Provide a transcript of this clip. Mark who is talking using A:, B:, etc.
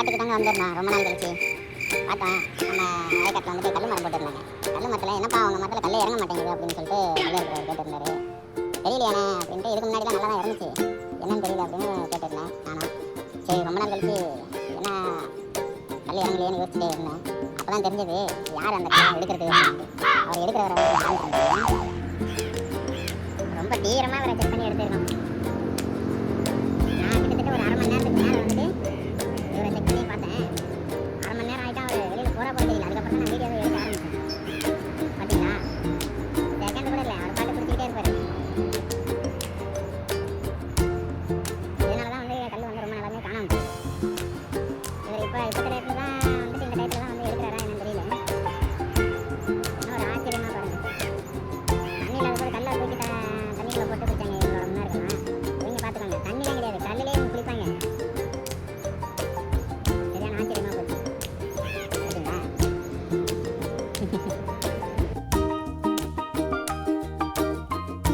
A: காட்டுக்கு தாங்க வந்திருந்தோம் ரொம்ப நாள் கழிச்சு. பார்த்தேன் நம்ம வயக்காட்டில் வந்துட்டு கல் மரம் போட்டுருந்தாங்க. கல் மரத்தில் என்னப்பா அவங்க மரத்தில் கல்லே இறங்க மாட்டேங்குது அப்படின்னு சொல்லிட்டு கல் இருக்கிறவர் கேட்டிருந்தாரு. தெரியலையானே அப்படின்ட்டு, இதுக்கு முன்னாடி தான் நல்லா தான் இருந்துச்சு, என்னன்னு தெரியல அப்படின்னு கேட்டிருந்தேன் நானும். சரி ரொம்ப நாள் கழிச்சு என்ன கல் இறங்கலையேன்னு யோசிச்சுட்டே இருந்தேன். அப்போ தான் தெரிஞ்சது யார் அந்த கல்லை எடுக்கிறது அப்படின்ட்டு. அவர் எடுக்கிறவரை ரொம்ப தீவிரமாக அவரை செக் பண்ணி எடுத்துருக்கோம். நான் கிட்டத்தட்ட ஒரு 1/2 மணி நேரத்துக்கு மேலே வந்துட்டு